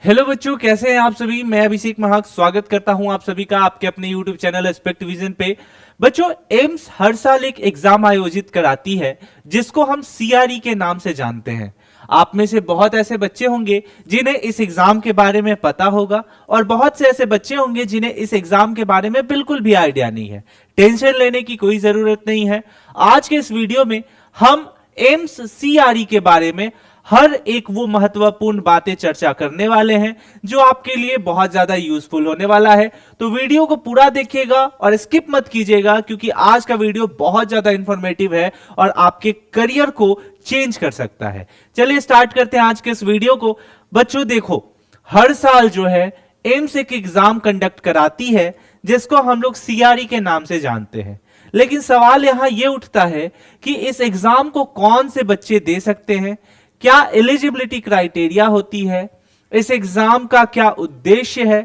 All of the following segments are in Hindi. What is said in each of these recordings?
हेलो बच्चों, कैसे हैं आप सभी। मैं अभिषेक महाक स्वागत करता हूं आप सभी का आपके अपने यूट्यूब चैनल एस्पेक्ट विजन पे। बच्चों, एम्स हर साल एक एग्जाम आयोजित कराती है जिसको हम सीआरई के नाम से जानते हैं। आप में से बहुत ऐसे बच्चे होंगे जिन्हें इस एग्जाम के बारे में पता होगा और बहुत से ऐसे बच्चे होंगे जिन्हें इस एग्जाम के बारे में बिल्कुल भी आइडिया नहीं है। टेंशन लेने की कोई जरूरत नहीं है। आज के इस वीडियो में हम एम्स सीआरई के बारे में हर एक वो महत्वपूर्ण बातें चर्चा करने वाले हैं जो आपके लिए बहुत ज्यादा यूजफुल होने वाला है। तो वीडियो को पूरा देखिएगा और स्किप मत कीजिएगा, क्योंकि आज का वीडियो बहुत ज्यादा इंफॉर्मेटिव है और आपके करियर को चेंज कर सकता है। चलिए स्टार्ट करते हैं आज के इस वीडियो को। बच्चों देखो, हर साल जो है एम्स एक एग्जाम कंडक्ट कराती है जिसको हम लोग सीआरई के नाम से जानते हैं। लेकिन सवाल यहां यह उठता है कि इस एग्जाम को कौन से बच्चे दे सकते हैं, क्या एलिजिबिलिटी क्राइटेरिया होती है, इस एग्जाम का क्या उद्देश्य है,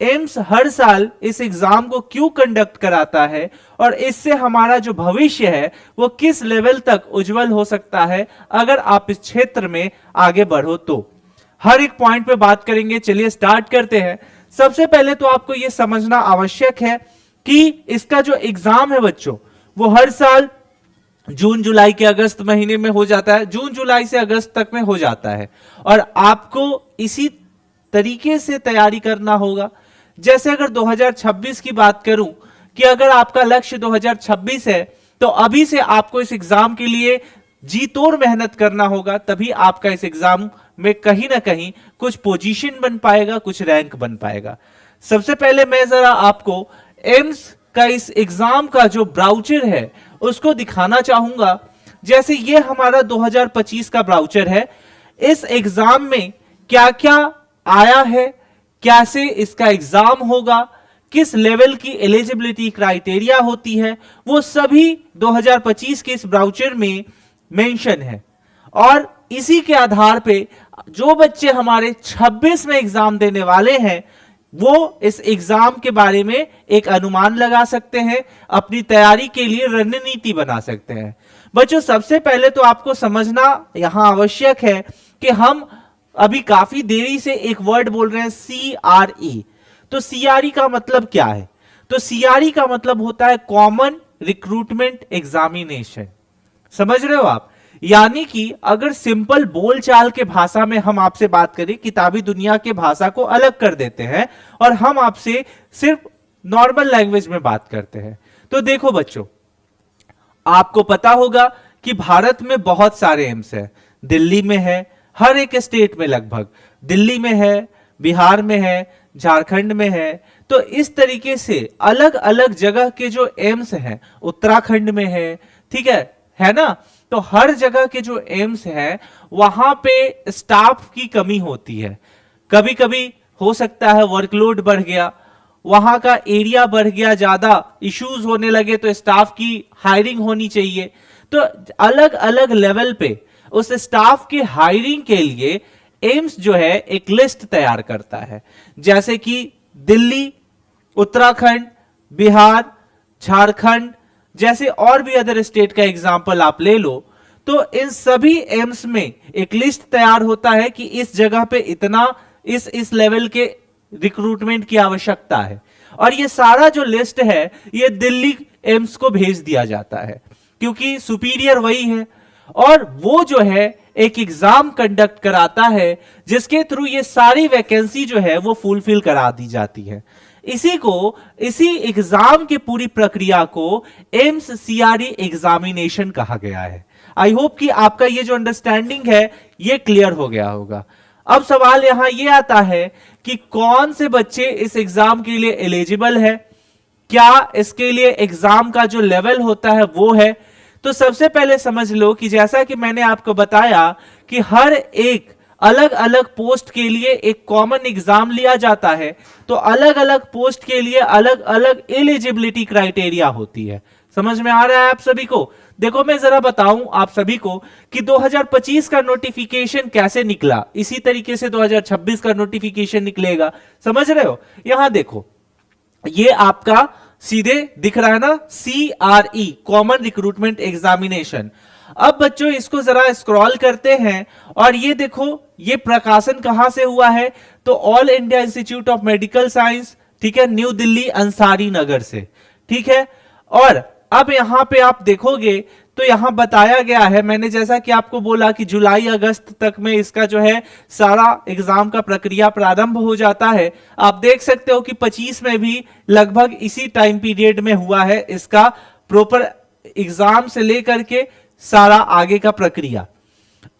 एम्स हर साल इस एग्जाम को क्यों कंडक्ट कराता है और इससे हमारा जो भविष्य है वो किस लेवल तक उज्जवल हो सकता है अगर आप इस क्षेत्र में आगे बढ़ो तो। हर एक पॉइंट पे बात करेंगे। चलिए स्टार्ट करते हैं। सबसे पहले तो आपको यह समझना आवश्यक है कि इसका जो एग्जाम है बच्चों वो हर साल जून जुलाई के अगस्त महीने में हो जाता है। जून जुलाई से अगस्त तक में हो जाता है और आपको इसी तरीके से तैयारी करना होगा। जैसे अगर 2026 की बात करूं कि अगर आपका लक्ष्य 2026 है तो अभी से आपको इस एग्जाम के लिए जी तोड़ मेहनत करना होगा, तभी आपका इस एग्जाम में कहीं ना कहीं कुछ पोजीशन बन पाएगा, कुछ रैंक बन पाएगा। सबसे पहले मैं जरा आपको एम्स का इस एग्जाम का जो ब्राउचर है उसको दिखाना चाहूंगा। जैसे ये हमारा 2025 का ब्राउचर है। इस एग्जाम में क्या क्या आया है, कैसे इसका एग्जाम होगा, किस लेवल की एलिजिबिलिटी क्राइटेरिया होती है, वो सभी 2025 के इस ब्राउचर में मेंशन है। और इसी के आधार पे जो बच्चे हमारे 26 में एग्जाम देने वाले हैं वो इस एग्जाम के बारे में एक अनुमान लगा सकते हैं, अपनी तैयारी के लिए रणनीति बना सकते हैं। बच्चों, सबसे पहले तो आपको समझना यहां आवश्यक है कि हम अभी काफी देरी से एक वर्ड बोल रहे हैं सीआरई। तो सीआरई का मतलब क्या है? तो सीआरई का मतलब होता है कॉमन रिक्रूटमेंट एग्जामिनेशन। समझ रहे हो आप? यानी कि अगर सिंपल बोलचाल के भाषा में हम आपसे बात करें, किताबी दुनिया के भाषा को अलग कर देते हैं और हम आपसे सिर्फ नॉर्मल लैंग्वेज में बात करते हैं। तो देखो बच्चों, आपको पता होगा कि भारत में बहुत सारे एम्स हैं। दिल्ली में है, हर एक स्टेट में लगभग दिल्ली में है, बिहार में है, झारखंड में है। तो इस तरीके से अलग अलग जगह के जो एम्स हैं, उत्तराखंड में है, ठीक है ना। तो हर जगह के जो एम्स हैं वहां पे स्टाफ की कमी होती है। कभी कभी हो सकता है वर्कलोड बढ़ गया, वहां का एरिया बढ़ गया, ज्यादा इश्यूज होने लगे तो स्टाफ की हायरिंग होनी चाहिए। तो अलग अलग लेवल पे उस स्टाफ की हायरिंग के लिए एम्स जो है एक लिस्ट तैयार करता है। जैसे कि दिल्ली, उत्तराखंड, बिहार, झारखंड जैसे और भी अदर स्टेट का एग्जाम्पल आप ले लो, तो इन सभी एम्स में एक लिस्ट तैयार होता है कि इस जगह पे इतना इस लेवल के रिक्रूटमेंट की आवश्यकता है। और ये सारा जो लिस्ट है ये दिल्ली एम्स को भेज दिया जाता है, क्योंकि सुपीरियर वही है और वो जो है एक एग्जाम कंडक्ट कराता है जिसके थ्रू ये सारी वैकेंसी जो है वो फुलफिल करा दी जाती है। इसी एग्जाम की पूरी प्रक्रिया को एम्स सीआरई एग्जामिनेशन कहा गया है। आई होप कि आपका ये जो अंडरस्टैंडिंग है ये क्लियर हो गया होगा। अब सवाल यहां ये आता है कि कौन से बच्चे इस एग्जाम के लिए एलिजिबल है, क्या इसके लिए एग्जाम का जो लेवल होता है वो है। तो सबसे पहले समझ लो कि जैसा कि मैंने आपको बताया कि हर एक अलग अलग पोस्ट के लिए एक कॉमन एग्जाम लिया जाता है, तो अलग अलग पोस्ट के लिए अलग अलग एलिजिबिलिटी क्राइटेरिया होती है। समझ में आ रहा है आप सभी को? देखो मैं जरा बताऊं आप सभी को कि 2025 का नोटिफिकेशन कैसे निकला, इसी तरीके से 2026 का नोटिफिकेशन निकलेगा। समझ रहे हो? यहां देखो, ये आपका सीधे दिख रहा है ना, सीआरई कॉमन रिक्रूटमेंट एग्जामिनेशन। अब बच्चों इसको जरा स्क्रॉल करते हैं और ये देखो, ये प्रकाशन कहां से हुआ है? तो all India institute of medical science, ठीक है, न्यू दिल्ली अंसारी नगर से, ठीक है। और अब यहां पे आप देखोगे तो यहां बताया गया है, मैंने जैसा कि आपको बोला कि जुलाई अगस्त तक में इसका जो है सारा एग्जाम का प्रक्रिया प्रारंभ हो जाता है। आप देख सकते हो कि 25 में भी लगभग इसी टाइम पीरियड में हुआ है इसका प्रॉपर एग्जाम से लेकर के सारा आगे का प्रक्रिया।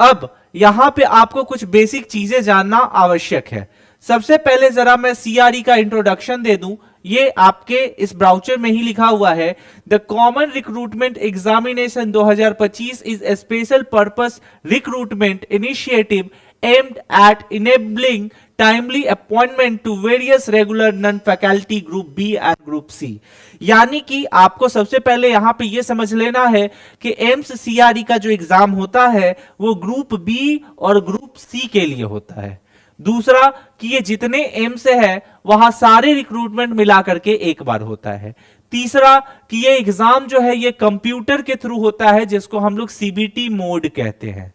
अब यहां पे आपको कुछ बेसिक चीजें जानना आवश्यक है। सबसे पहले जरा मैं सीआरई का इंट्रोडक्शन दे दूं। ये आपके इस ब्राउचर में ही लिखा हुआ है, the common recruitment examination 2025 is a special purpose recruitment initiative aimed at enabling timely appointment to various regular non faculty group B and group C. यानी कि आपको सबसे पहले यहां पे ये समझ लेना है कि एम्स सीआरई का जो एग्जाम होता है वो ग्रुप बी और ग्रुप सी के लिए होता है। दूसरा कि ये जितने एम्स है वहां सारे रिक्रूटमेंट मिला करके एक बार होता है। तीसरा कि ये एग्जाम जो है ये कंप्यूटर के थ्रू होता है, जिसको हम लोग सीबीटी मोड कहते हैं,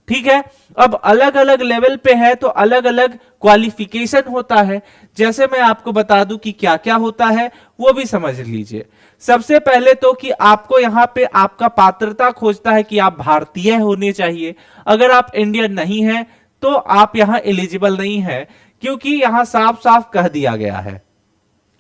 ठीक है। अब अलग अलग लेवल पे है तो अलग अलग क्वालिफिकेशन होता है। जैसे मैं आपको बता दूं कि क्या क्या होता है वो भी समझ लीजिए। सबसे पहले तो कि आपको यहां पे आपका पात्रता खोजता है कि आप भारतीय होने चाहिए। अगर आप इंडियन नहीं है तो आप यहां एलिजिबल नहीं है, क्योंकि यहां साफ साफ कह दिया गया है,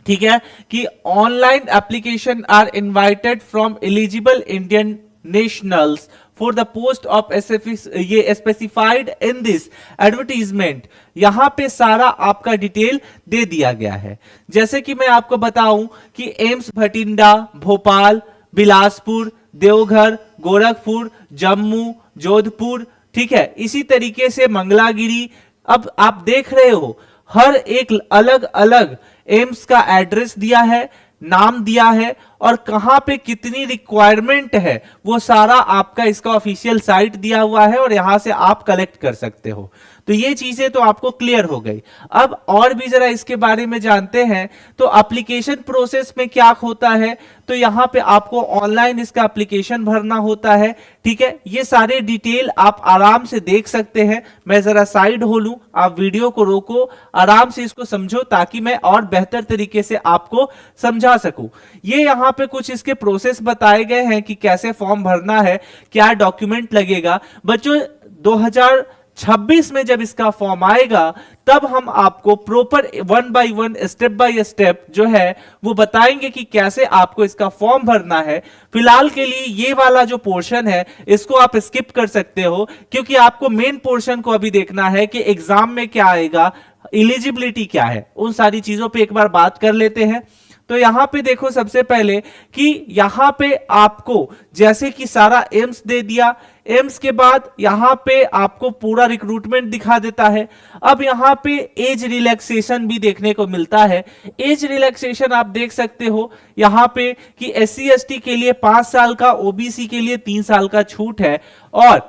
ठीक है, कि online application are invited from eligible Indian nationals for the post of ये स्पेसिफाइड इन दिस एडवर्टीजमेंट। यहां पे सारा आपका डिटेल दे दिया गया है। जैसे कि मैं आपको बताऊं कि एम्स भटिंडा, भोपाल, बिलासपुर, देवघर, गोरखपुर, जम्मू, जोधपुर, ठीक है, इसी तरीके से मंगलागिरी। अब आप देख रहे हो हर एक अलग अलग एम्स का एड्रेस दिया है, नाम दिया है, और कहां पे कितनी रिक्वायरमेंट है वो सारा आपका इसका ऑफिशियल साइट दिया हुआ है और यहां से आप कलेक्ट कर सकते हो। तो ये चीजें तो आपको क्लियर हो गई। अब और भी जरा इसके बारे में जानते हैं। तो एप्लीकेशन प्रोसेस में क्या होता है, तो यहां पे आपको ऑनलाइन इसका एप्लीकेशन भरना होता है, ठीक है। ये सारे डिटेल आप आराम से देख सकते हैं। मैं जरा साइड हो लूं, आप वीडियो को रोको, आराम से इसको समझो ताकि मैं और बेहतर तरीके से आपको समझा सकूं। ये यहां पे कुछ इसके प्रोसेस बताए गए हैं कि कैसे फॉर्म भरना है, क्या डॉक्यूमेंट लगेगा। बच्चों 2026 में जब इसका फॉर्म आएगा तब हम आपको proper 1 by 1 step by step जो है वो बताएंगे कि कैसे आपको इसका फॉर्म भरना है। फिलहाल के लिए ये वाला जो पोर्शन है इसको आप स्किप कर सकते हो, क्योंकि आपको मेन पोर्शन को अभी देखना है कि एग्जाम में क्या आएगा, एलिजिबिलिटी क्या है। उन सारी चीजों पे एक बार बात कर लेते हैं। तो यहां पे देखो सबसे पहले कि यहां पे आपको जैसे कि सारा एम्स दे दिया, एम्स के बाद यहां पे आपको पूरा रिक्रूटमेंट दिखा देता है। अब यहां पे एज रिलैक्सेशन भी देखने को मिलता है। एज रिलैक्सेशन आप देख सकते हो यहां पे कि SC ST के लिए 5 साल का, OBC के लिए 3 साल का छूट है। और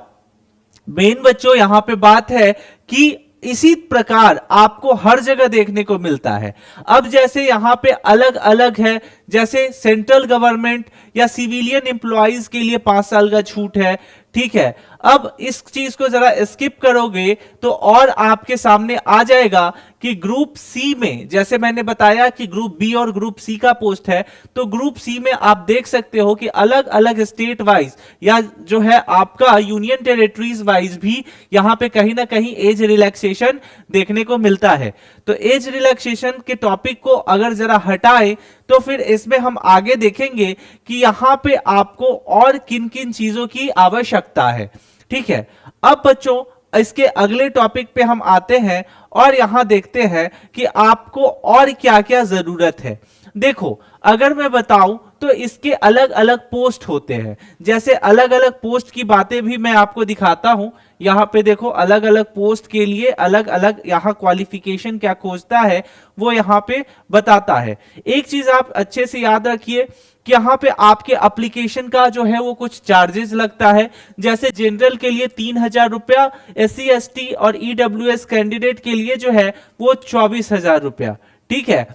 मेन बच्चों यहां पे बात है कि इसी प्रकार आपको हर जगह देखने को मिलता है। अब जैसे यहां पे अलग अलग है, जैसे सेंट्रल गवर्नमेंट या सिविलियन एम्प्लॉइज के लिए 5 साल का छूट है, ठीक है। अब इस चीज को जरा स्किप करोगे तो और आपके सामने आ जाएगा कि ग्रुप सी में, जैसे मैंने बताया कि ग्रुप बी और ग्रुप सी का पोस्ट है, तो ग्रुप सी में आप देख सकते हो कि अलग अलग स्टेट वाइज या जो है आपका यूनियन टेरिटरीज वाइज भी यहां पे कहीं ना कहीं एज रिलैक्सेशन देखने को मिलता है। तो एज रिलैक्सेशन के टॉपिक को अगर जरा हटाए तो फिर इसमें हम आगे देखेंगे कि यहां पे आपको और किन किन चीजों की आवश्यकता है, ठीक है। अब बच्चों इसके अगले टॉपिक पे हम आते हैं और यहां देखते हैं कि आपको और क्या क्या जरूरत है। देखो अगर मैं बताऊं तो इसके अलग अलग पोस्ट होते हैं। जैसे अलग अलग पोस्ट की बातें भी मैं आपको दिखाता हूं। यहां पे देखो अलग अलग पोस्ट के लिए अलग अलग यहां क्वालिफिकेशन क्या खोजता है वो यहां पे बताता है। एक चीज आप अच्छे से याद रखिए कि यहां पे आपके एप्लीकेशन का जो है वो कुछ चार्जेस लगता है। जैसे जनरल के लिए 3000 रुपया, SC ST और EWS कैंडिडेट के लिए जो है वो 24,000 रुपया, ठीक है।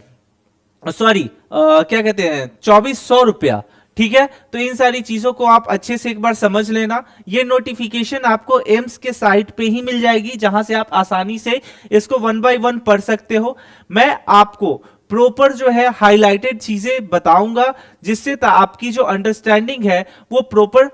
सॉरी क्या कहते हैं 2400 रुपया, ठीक है, तो इन सारी चीजों को आप अच्छे से एक बार समझ लेना। ये नोटिफिकेशन आपको एम्स के साइट पे ही मिल जाएगी, जहां से आप आसानी से इसको 1 बाय 1 पढ़ सकते हो। मैं आपको प्रॉपर जो है हाईलाइटेड चीजें बताऊंगा, जिससे आपकी जो अंडरस्टैंडिंग है वो प्रॉपर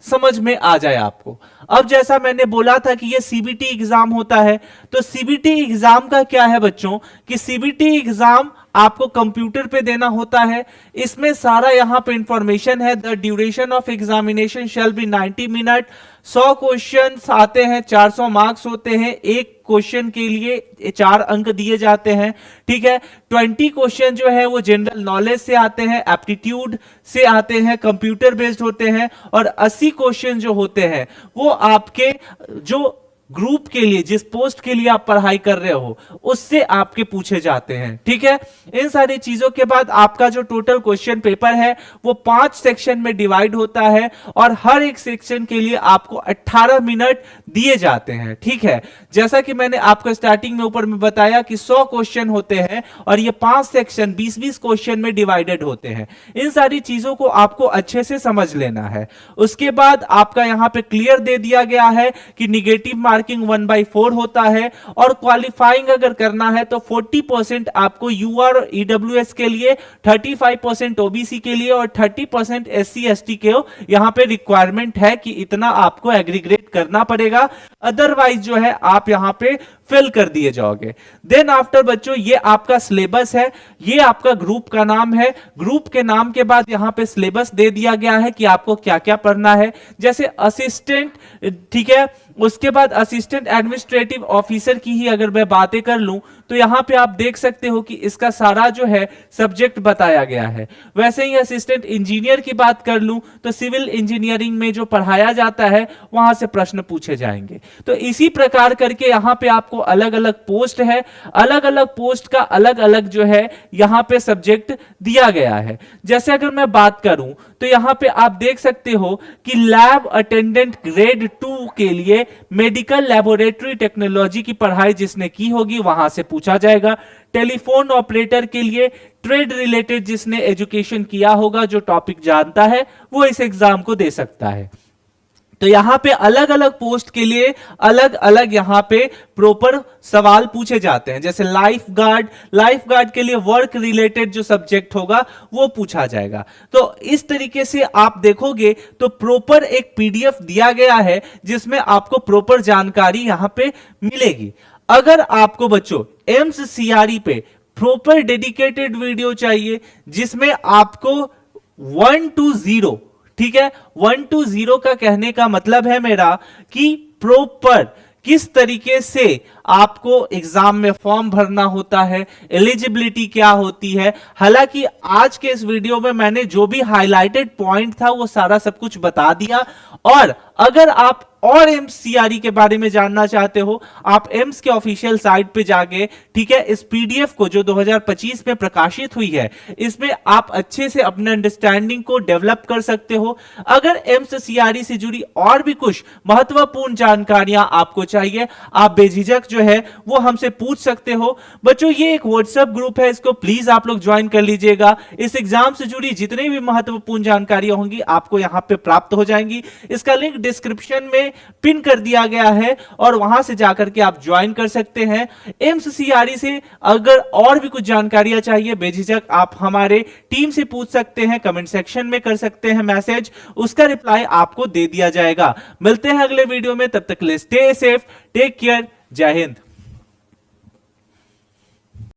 समझ में आ जाए आपको। अब जैसा मैंने बोला था कि ये सीबीटी एग्जाम होता है, तो सीबीटी एग्जाम का क्या है बच्चों कि सीबीटी एग्जाम आपको कंप्यूटर पे देना होता है। इसमें सारा यहां पे इंफॉर्मेशन है। The duration of examination shall be 90 minute. 100 question आते हैं, 400 मार्क्स होते हैं। एक क्वेश्चन के लिए 4 अंक दिए जाते हैं, ठीक है। 20 क्वेश्चन जो है वो जनरल नॉलेज से आते हैं, एप्टीट्यूड से आते हैं, कंप्यूटर बेस्ड होते हैं। और 80 क्वेश्चन जो होते हैं वो आपके जो ग्रुप के लिए, जिस पोस्ट के लिए आप पढ़ाई कर रहे हो उससे आपके पूछे जाते हैं, ठीक है। इन सारी चीजों के बाद आपका जो टोटल क्वेश्चन पेपर है वो 5 सेक्शन में डिवाइड होता है, और हर एक सेक्शन के लिए आपको 18 मिनट दिए जाते हैं, ठीक है। जैसा कि मैंने आपको स्टार्टिंग में ऊपर में बताया कि 100 क्वेश्चन होते हैं और ये 5 सेक्शन 20-20 क्वेश्चन में डिवाइडेड होते हैं। इन सारी चीजों को आपको अच्छे से समझ लेना है। उसके बाद आपका यहां पे क्लियर दे दिया गया है कि निगेटिव मार्किंग 1/4 होता है, और क्वालिफाइंग अगर करना है तो 40% आपको यूआर और ईडब्ल्यूएस के लिए, 35% ओबीसी के लिए और 30% एससी एसटी के यहां पे रिक्वायरमेंट है कि इतना आपको एग्रीगेट करना पड़ेगा। अदरवाइज जो है आप यहां पे फिल कर दिए जाओगे। देन आफ्टर बच्चों ये आपका सिलेबस है, ये आपका ग्रुप का नाम है। ग्रुप के नाम के बाद यहां पे सिलेबस दे दिया गया है कि आपको क्या क्या पढ़ना है। जैसे असिस्टेंट, ठीक है, उसके बाद असिस्टेंट एडमिनिस्ट्रेटिव ऑफिसर की ही अगर मैं बातें कर लूं तो यहां पे आप देख सकते हो कि इसका सारा जो है सब्जेक्ट बताया गया है। वैसे ही असिस्टेंट इंजीनियर की बात कर लूं तो सिविल इंजीनियरिंग में जो पढ़ाया जाता है वहां से प्रश्न पूछे जाएंगे। तो इसी प्रकार करके यहां पे आपको अलग अलग पोस्ट है, अलग अलग पोस्ट का अलग अलग जो है यहां पे सब्जेक्ट दिया गया है। जैसे अगर मैं बात करूं तो यहां पे आप देख सकते हो कि लैब अटेंडेंट ग्रेड 2 के लिए मेडिकल लैबोरेटरी टेक्नोलॉजी की पढ़ाई जिसने की होगी वहां से पूछा जाएगा। टेलीफोन ऑपरेटर के लिए ट्रेड रिलेटेड जिसने एजुकेशन किया होगा, जो टॉपिक जानता है, वो इस एग्जाम को दे सकता है। तो यहां पे अलग अलग पोस्ट के लिए अलग अलग यहां पे प्रॉपर सवाल पूछे जाते हैं। जैसे लाइफ गार्ड के लिए वर्क रिलेटेड जो सब्जेक्ट होगा वो पूछा जाएगा। तो इस तरीके से आप देखोगे तो प्रॉपर एक पीडीएफ दिया गया है जिसमें आपको प्रॉपर जानकारी यहां पे मिलेगी। अगर आपको बच्चों एम्स सीआरई पे प्रॉपर डेडिकेटेड वीडियो चाहिए जिसमें आपको 1 to 0, ठीक है, 1 to 0 का कहने का मतलब है मेरा कि प्रॉपर किस तरीके से आपको एग्जाम में फॉर्म भरना होता है, एलिजिबिलिटी क्या होती है। हालांकि आज के इस वीडियो में मैंने जो भी हाईलाइटेड पॉइंट था वो सारा सब कुछ बता दिया। और अगर आप और एम्स सीआरई के बारे में जानना चाहते हो, आप एम्स के ऑफिशियल साइट पे जाके, ठीक है, इस पीडीएफ को जो 2025 में प्रकाशित हुई है, इसमें आप अच्छे से अपने अंडरस्टैंडिंग को डेवलप कर सकते हो। अगर एम्स सीआरई से जुड़ी और भी कुछ महत्वपूर्ण जानकारियां आपको चाहिए, आप बेझिझक जो है वो हमसे पूछ सकते हो। बच्चों ये एक व्हाट्सएप ग्रुप है, इसको प्लीज आप लोग ज्वाइन कर लीजिएगा। इस एग्जाम से जुड़ी जितनी भी महत्वपूर्ण जानकारियां होंगी आपको यहां पे प्राप्त हो जाएंगी। इसका लिंक डिस्क्रिप्शन में पिन कर दिया गया है और वहां से जाकर के आप ज्वाइन कर सकते हैं। एम्स सीआरई से अगर और भी कुछ जानकारियां चाहिए, बेझिझक आप हमारे टीम से पूछ सकते हैं, कमेंट सेक्शन में कर सकते हैं मैसेज, उसका रिप्लाई आपको दे दिया जाएगा। मिलते हैं अगले वीडियो में, तब तक के लिए स्टे सेफ, टेक केयर, जय हिंद।